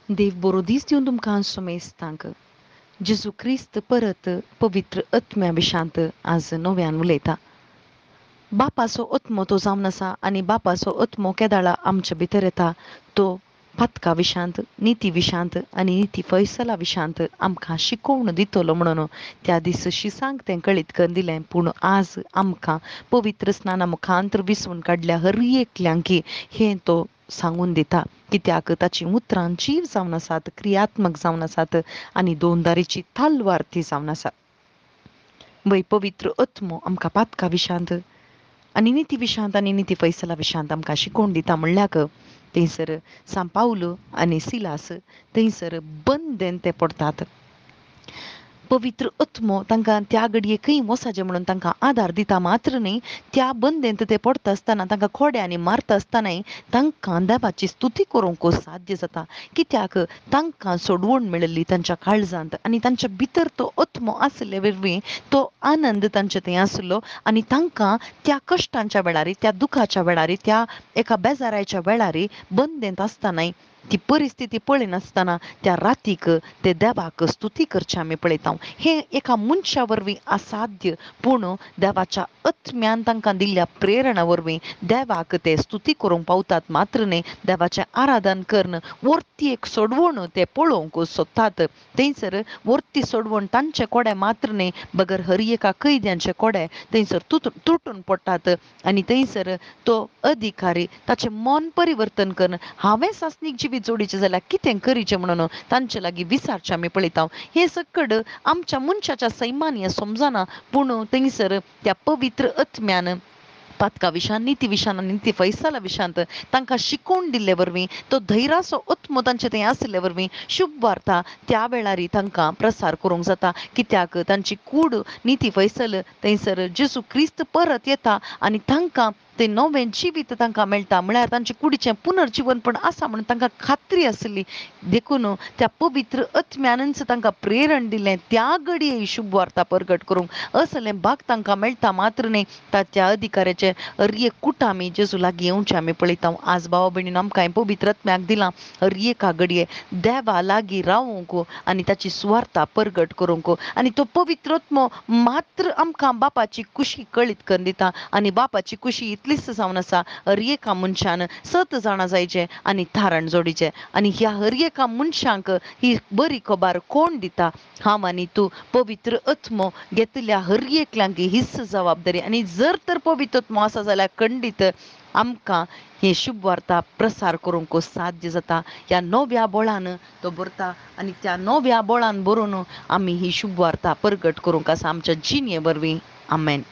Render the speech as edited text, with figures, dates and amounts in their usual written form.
देव बरो दीस दिवन तुमकां सोमेस्तांक जेजू क्रिस्त परत पवित्र आत्म्या विशांत आज नव्यान उलयता. बापाचो आत्मो तो जावन आसा आनी बापाचो आत्मो केदाळा आमचे भितर येता तो पातका विशांत, निती विशांत आनी निती फैसला विशांत आमकां शिकोवन दितलो म्हणून त्या दीस शिसांक तें कळीत करून दिलें. पूण आज आमकां पवित्र स्नाना मुखांतर विसरून काडल्या हर एकल्यांकी हें तो सांगून दिता. कित्याक ताची उतरां जीव जावन आसात, क्रियात्मक जावन आसात आनी दोनदारीची तलवार ती जावन आसा. वै पवित्र आत्मो आमकां पातका विशांत आनी निती विशांत आनी निती फैसला विशांत आमकां शिकोवन दिता म्हणल्याक थंयसर सांपावलो आनी सिलास थंयसर बंदेन ते पडटात. पवित्र आत्मो तांकां त्या घडये खंय वसाचें म्हणून तांकां आदार दिता मात्र न्ही त्या बंदेंत ते पडटा आसतना तांकां खोड्यांनी मारता आसतनाय तांकां देवाची स्तुती करूंक साध्य जाता. कित्याक तांकां सोडवण मेळिल्ली तांच्या काळजांत आनी तांच्या भितर तो आत्मो आसले वरवीं तो आनंद तांचे थंय आसलो आनी तांकां त्या कश्टांच्या वेळार त्या दुखाच्या वेळार त्या एका बेजाराच्या वेळार बंदेंत आसतनाय ती परिस्थिती पळयनासतना त्या रातीक ते देवाक स्तुती करचे आमी पळयता. हें एका मनशा वरवीं असाध्य पूण देवाच्या आत्म्यान तांकां दिल्ल्या प्रेरणा वरवीं देवाक ते स्तुती करूंक पावतात मात्र न्ही देवाचें आराधन करून वर्ती एक सोडवण ते पळोवंक सोदतात. थंयसर वर्ती सोडवण तांचे कोडे मात्र न्ही बगर हर एका कैद्यांचे कोडे थंयसर तुटून पडटात आनी थंयसर तो अधिकारी ताचें मन परिवर्तन करून हांवें सासणीक जिवीत जोडीचें जाल्यार कितें करीचें म्हणून तांचे लागीं विचारचें आमी पळयता. हे सकड आमच्या मनशाच्या सैमान हें समजना पूण थंयसर त्या पवित्र आत्म्यान पातका विशांत, निती विशांत आनी निती फैसला विशांत तांकां शिकोवन दिल्ले वरवीं तो धैर्याचो आत्मो तांचे थंय आसले वरवीं शुभ वार्ता त्या वेळार तांकां प्रसार करूंक जाता. कित्याक तांची कूड निती फैसल थंयसर जेजू क्रिस्त परत येता आनी तांकां तें नवें जिवीत तांकां मेळटा म्हळ्यार तांचे कुडीचें पुनर्जीवन पण आसा म्हणून तांकां खात्री आसली देखून त्या पवित्र आत्म्यानच तांकां प्रेरण दिलें त्या घडये शुभ वार्ता प्रगट करूंक असलें भाग तांकां मेळटा मात्र न्ही त्या अधिकाऱ्याचे हर एक कुटामी जेजू लागीं येवचें आमी पळयता. आज भावा भयणीन आमकां पवित्र आत्म्याक दिलां हर एका घडये देवा लागीं रावूंक आनी ताची सुवार्ता प्रगट करूंक आनी तो पवित्र आत्मो मात्र आमकां बापाची कुशी कळीत करून दिता आनी बापाची कुशी इतलीच जावन आसा हर एका मनशान 7 जाणां जायचे आनी थारण जोडीचे आनी ह्या हर एका मनशांक ही बरी खबर कोण दिता हांव आनी तूं पवित्र आत्मो घेतल्या हर एकल्यांक हीच जबाबदारी आनी जर तर पवित्र आत्मो आसा जाल्यार खंडीत आमकां हे शुभ वार्ता प्रसार करूंक साध्य जाता. ह्या नव्या बळान तो भरता आनी त्या नव्या बळान भरून आमी ही शुभ वार्ता प्रगट करूंक आसा आमच्या जिणे वरवीं. आमेन.